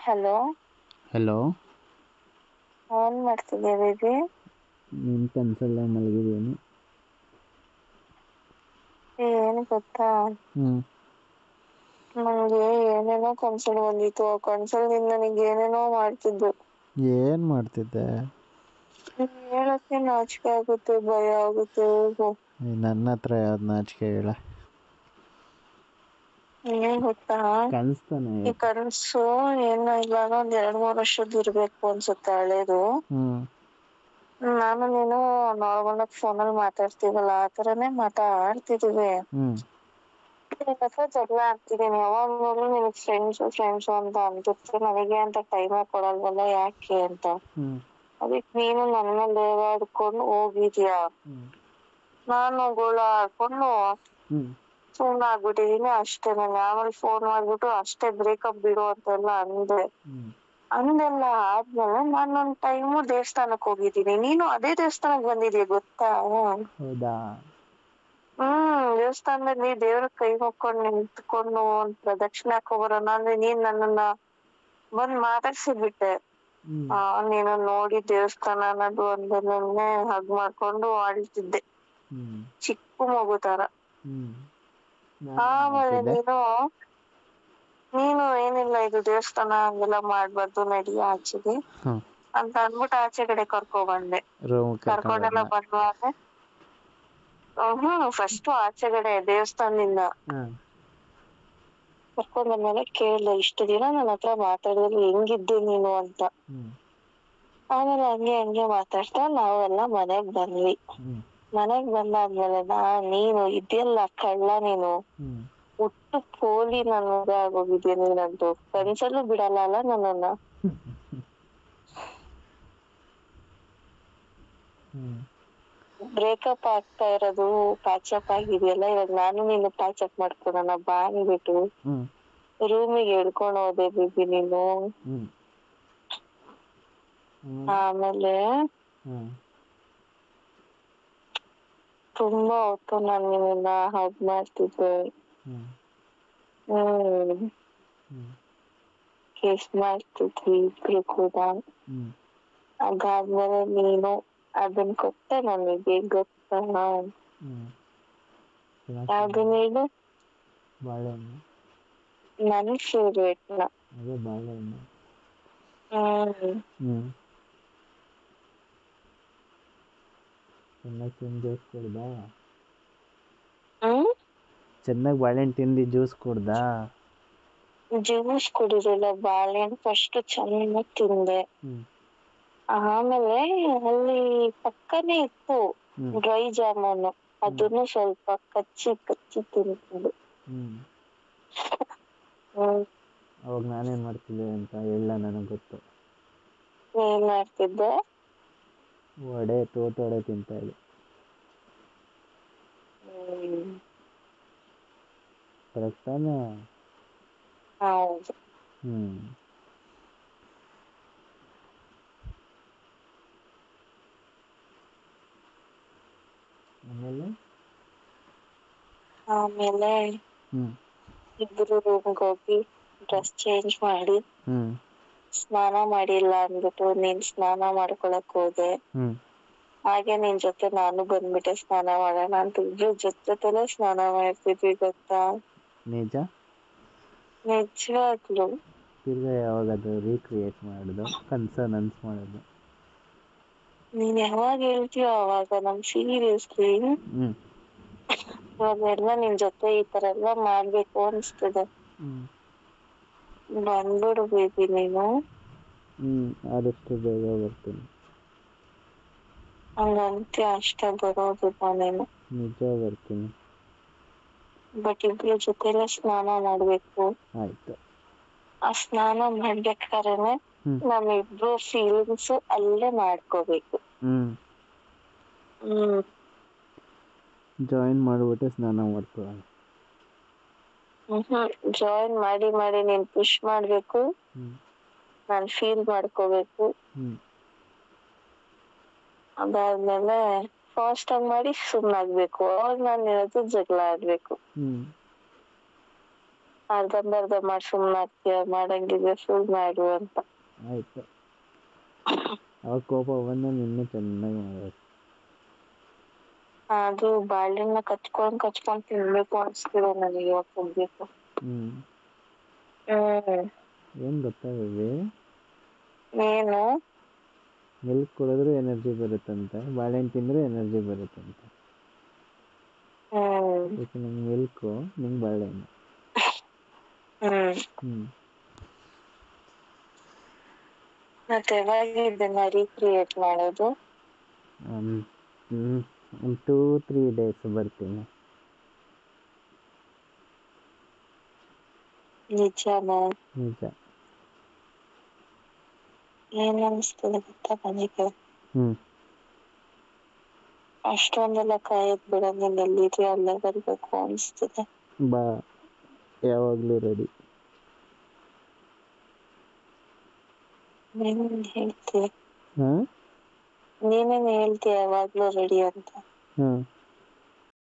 Hello. Hello. ಏನ್ ಮಾಡ್ತಿದ್ದೆ baby? ನಿನ್ನ ಕನಸಲ್ಲೇ ಮಲಗಿದ್ದೀನಿ. ಏನು ಗೊತ್ತಾ, ಹ್ಞೂ ನಂಗೆ ಏನೇನೋ ಕನ್ಸಲ್ಲಿ ಬಂದಿತ್ತು. ಆ ಕನ್ಸಲ್ಲಿ ನನಗೆ ಏನೇನೋ ಮಾಡ್ತಿದ್ದು. ಏನು ಮಾಡ್ತಿದ್ದೆ? ಹೇಳಕ್ಕೆ ನಾಚಿಕೆ ಆಗುತ್ತೆ, ಭಯ ಆಗುತ್ತೆ. ನನ್ನ ಹತ್ರ ಯಾವ್ದು ನಾಚಿಕೆ ಹೇಳ. ಏನ್ ಗೊತ್ತಾ, ಕನಸ್ತಾನೆ. ಈ ಕನಸು ಏನೋ ಇವಾಗ ಒಂದ್ 2-3 ವರ್ಷದ್ದು ಇರ್ಬೇಕು ಅನ್ಸುತ್ತೆ, ಹಳೇದು. ನಾನು ನೀನು ನಾರ್ಮಲ್ ಆಗಿ ಫೋನಲ್ಲಿ ಮಾತಾಡ್ತೀವಲ್ಲ, ಆ ಥರನೇ ಮಾತಾಡ್ತಿದೀವಿ. ನಿನ್ ಹತ್ರ ಜಗಳ ಆಗ್ತಿದ್ದೀನಿ. ಯಾವಾಗ ನೋಡ್ರು ನಿನಗೆ ಫ್ರೆಂಡ್ಸು ಅಂತ ಅಂತಿರ್ತೀವಿ. ನನಗೆ ಅಂತ ಟೈಮೇ ಕೊಡಲ್ವಲ್ಲ, ಯಾಕೆ ಅಂತ. ಅದಕ್ಕೆ ನೀನು ನನ್ನ ಮೇಲೆ ರೇಗಾಡ್ಕೊಂಡು ಹೋಗಿದ್ಯಾ. ನಾನು ಗೋಳ ಹಾಕೊಂಡು ಸುಮ್ಮನೆ ಆಗ್ಬಿಟ್ಟಿದೀನಿ ಅಷ್ಟೇ. ನಾನು ಆಮೇಲೆ ಫೋನ್ ಮಾಡ್ಬಿಟ್ಟು ಅಷ್ಟೇ ಬ್ರೇಕಪ್ ಬಿಡು ಅಂತೆಲ್ಲ ಅಂದೆ. ಅಂದೆಲ್ಲ ಆದ್ಮೇಲೆ ನಾನೊಂದ್ ಟೈಮು ದೇವಸ್ಥಾನಕ್ಕೆ ಹೋಗಿದ್ದೀನಿ. ನೀನು ಅದೇ ದೇವಸ್ಥಾನಕ್ಕೆ ಬಂದಿದ್ಯಾ ಗೊತ್ತಾ? ಹೌದಾ? ದೇವಸ್ಥಾನದಲ್ಲಿ ದೇವ್ರ ಕೈ ಮುಕ್ಕೊಂಡು ನಿಂತ್ಕೊಂಡು ಒಂದ್ ಪ್ರದಕ್ಷಿಣೆ ಹಾಕೋಬರೋಣ ಅಂದ್ರೆ ನೀನ್ ನನ್ನನ್ನ ಬಂದ್ ಮಾತಾಡ್ಸಿಬಿಟ್ಟೆ. ನೀನು ನೋಡಿ ದೇವಸ್ಥಾನ ಅನ್ನೋದು ಒಂದನ್ನೇ ಹಗ್ ಮಾಡ್ಕೊಂಡು ಆಳ್ತಿದ್ದೆ, ಚಿಕ್ಕ ಮಗು ತರ. ಆಮೇಲೆ ನೀನು ಏನಿಲ್ಲ, ಇದು ದೇವಸ್ಥಾನ ಹಂಗೆಲ್ಲ ಮಾಡ್ಬಾರ್ದು, ನಡಿ ಆಚೆಗೆ ಅಂತ ಅಂದ್ಬಿಟ್ಟು ಆಚೆ ಕಡೆ ಕರ್ಕೊಂಡ್ಬಂದೆ. ಕರ್ಕೊಂಡೆಲ್ಲ ಬಂದ್ಮೇಲೆ ಫಸ್ಟ್ ಆಚೆಗಡೆ ದೇವಸ್ಥಾನದಿಂದ ಕರ್ಕೊಂಡ್ ಬಂದ್ಮೇಲೆ ಕೇಳ್ದೆ, ಇಷ್ಟು ದಿನ ನನ್ನ ಹತ್ರ ಮಾತಾಡಿದ್ರೆ ಹೆಂಗಿದ್ದೆ ನೀನು ಅಂತ. ಆಮೇಲೆ ಹಂಗೆ ಮಾತಾಡ್ತಾ ನಾವೆಲ್ಲ ಮನೆಗ್ ಬಂದ್ವಿ. ಮನೆಗ್ ಬಂದಾದ್ಮೇಲೆ ನೀನು ಇದೆಯಲ್ಲ ಕಳ್ಳ, ನೀನು ಹುಟ್ಟು ಪೋಲಿ ನನ್ಗೆ ಆಗೋಗಿದ್ಯಾ ನೀನಂತೂ. ಕನ್ಸಲ್ಲೂ ಬಿಡಲ್ಲ ಅಲ್ಲ ನನ್ನನ್ನ. ಬ್ರೇಕಪ್ ಆಗ್ತಾ ಇರೋದು ಪ್ಯಾಚಪ್ ಆಗಿದೆಯಲ್ಲ, ಇವಾಗ ನಾನು ನೀನು ಪ್ಯಾಚಪ್ ಮಾಡ್ಕೊಳೋಣ ಬಾ ಅಂದ್ಬಿಟ್ಟು ರೂಮಿಗೆ ಹಿಡ್ಕೊಂಡು ಹೋದೆ ಬೇಬಿ ನೀನು. ಆಮೇಲೆ ತುಂಬಾ ಹೊತ್ತು ನಾನು ನಿನ್ನ ಹಗ್ ಮಾಡ್ತಿದ್ದೆ, ಕಿಸ್ ಮಾಡ್ತಿದ್ವಿ ಇಬ್ರು ಕೂಡ. ಅದಾದ್ಮೇಲೆ ನೀನು ಅದನ್ ಕೊಟ್ಟೆ ನನಗೆ ಗೊತ್ತಾ. ಅದನ್ನ ಹೇಳು. ಬಾಳೆಹಣ್ಣು. ನನ್ ಫೇವ್ರೇಟ್. ಅದೇ ಬಾಳೆಹಣ್ಣು. ಚೆನ್ನಾಗಿ ತಿಂದು ಜ್ಯೂಸ್ ಕುಡ್ದಾ? ಚೆನ್ನಾಗಿ ಬಾಳೆಹಣ್ಣು ತಿಂದು ಜ್ಯೂಸ್ ಕುಡ್ದಾ? ಜ್ಯೂಸ್ ಕುಡಿದಿಲ್ಲ, ಬಾಳೆಹಣ್ಣು ಫಸ್ಟ್ ಚೆನ್ನಾಗಿ ತಿಂದೆ. ಆಮೇಲೆ ಅಲ್ಲಿ ಪಕ್ಕನೇ ಇತ್ತು ಡ್ರೈ ಜಾಮೂನು, ಅದನ್ನು ಸ್ವಲ್ಪ ಕಚ್ಚಿ ತಿಂತಿದ್ದೆ. ಅವಾಗ ನಾನೇನ್ ಮಾಡ್ತಿದ್ದೆ ಅಂತ ಹೇಳ, ನನಗೆ ಗೊತ್ತು. ಏನ್ ಮಾಡ್ತಿದ್ದೆ? ತೋಟವಡೆ ತಿಂತಾ ಇದ್ದೆ. ಕರೆಕ್ಟ್ ತಾನೇ? ಹೌದು. ಆಮೇಲೆ ಇಬ್ರು ರೂಮ್ಗೆ ಹೋಗಿ ಡ್ರೆಸ್ ಚೇಂಜ್ ಮಾಡಿ ಸ್ನಾನ ಮಾಡಿಲ್ಲ ಅಂದ್ಬಿಟ್ಟು ನೀನ್ ಸ್ನಾನ ಮಾಡ್ಕೊಳಕ್ ಹೋದೆ. ಹಾಗೆ ನಿನ್ ಜೊತೆ ನಾನು ಬಂದ್ಬಿಟ್ಟೆ ಸ್ನಾನ ಮಾಡೋಣ ಅಂತ. ಇಬ್ರು ಜೊತೆಲೆ ಸ್ನಾನ ಮಾಡ್ತಿದ್ವಿ ಗೊತ್ತಾ? ನಿಜವಾಗ್ಲು. ತಿರ್ಗಾ ಯಾವಾಗದು ರೀಕ್ರಿಯೇಟ್ ಮಾಡೋದು, ಕನ್ಸ ಮಾಡೋದು? ನೀನ್ ಯಾವಾಗ ಹೇಳ್ತೀಯೋ ಅವಾಗ. ನಮ್ ಸೀರಿಯಸ್ಲಿ ಇವಾಗೆಲ್ಲ ನಿನ್ ಜೊತೆ ಈ ತರ ಎಲ್ಲ ಮಾಡ್ಬೇಕು ಅನ್ಸ್ತಿದೆ. ಬಂದ್ಬಿಡು ಬೇಬಿ ನೀನು. ಆದಷ್ಟು ಬೇಗ ಬರ್ತೀನಿ. ಹಂಗಂತ್ಯ ಅಷ್ಟೇ, ಬರೋದಿಲ್ಲ ನೀನು. ನಿಜ ಬರ್ತೀನಿ. ಬಟ್ ಇಬ್ರು ಜೊತೆಲೆ ಸ್ನಾನ ಮಾಡ್ಬೇಕು. ಆಯ್ತು. ಆ ಸ್ನಾನ ಮಾಡ್ಬೇಕಾದ್ರೆ ನಮ್ಮಿಬ್ರು ಫೀಲಿಂಗ್ಸ್ ಅಲ್ಲೇ ಮಾಡ್ಕೋಬೇಕು. ಜಾಯಿನ್ ಮಾಡ್ಬಿಟ್ಟೆ ಸ್ನಾನ ಮಾಡ್ಕೊಳ್ಳೋಣ. ಜಾಯಿನ್ ಮಾಡಿ ನೀನ್ ಪುಷ್ ಮಾಡ್ಬೇಕು, ನಾನ್ ಫೀಲ್ ಮಾಡ್ಕೋಬೇಕು. ಅದಾದ್ಮೇಲೆ ಫಾಸ್ಟ್ ಆಗಿ ಮಾಡಿ ಸುಮ್ನಾಗ್ಬೇಕು. ಅವಾಗ ನಾನು ಜಗಳ ಆಡ್ಬೇಕು. ಅರ್ಧಂಬರ್ಧ ಮಾಡಿ ಸುಮ್ಮನಾಗ್ತೀಯ, ಮಾಡಂಗಿದ್ರೆ ಫುಲ್ ಮಾಡು ಅಂತ. ಆಯ್ತು, ಅವಾಗ ಕೋಪ ಬಂದು ನಿನ್ನೆ ಚೆನ್ನಾಗಿ ಮಾಡ್ಬೇಕು. ಅದು ಬಾಳೆಹಣ್ಣ ಕಚ್ಕೊಂಡ್ ತಿನ್ಬೇಕು ಅನ್ಸ್ತಿದೆ ನನಗೆ ಇವಾಗ ಸದ್ಯಕ್ಕೆ. ಏನ್ ಗೊತ್ತಾಗದೆ, ಏನು ಮಿಲ್ಕ್ ಕುಡಿದ್ರೆ ಎನರ್ಜಿ ಬರುತ್ತಂತೆ, ಬಾಳೆಹಣ್ಣು ತಿಂದ್ರೆ ಎನರ್ಜಿ ಬರುತ್ತಂತೆ. ಅದಕ್ಕೆ ನಂಗೆ ಮಿಲ್ಕು, ನಿಂಗೆ ಬಾಳೆಹಣ್ಣು. ಮತ್ತೆ ಯಾವಾಗ ಇದನ್ನ ರೀಕ್ರಿಯೇಟ್ ಮಾಡೋದು? 2-3 days ಬರ್ತೀನಿ. ನಿಜನಾ? ನಿಜ. ಏನ್ ಅನಿಸ್ತದೆ ಗೊತ್ತಾ ನನಗೆ, ಅಷ್ಟೊಂದೆಲ್ಲ ಕಾಯಕ್ ಬಿಡ, ನೀನ್ ಎಲ್ಲಿದ್ಯೋ ಅಲ್ಲೇ ಬರ್ಬೇಕು ಅನಿಸ್ತದೆ. ಬಾ, ಯಾವಾಗ್ಲೂ ರೆಡಿ. ನೀನೇನ್ ಹೇಳ್ತೀಯ ಯಾವಾಗ್ಲೂ ರೆಡಿ ಅಂತ?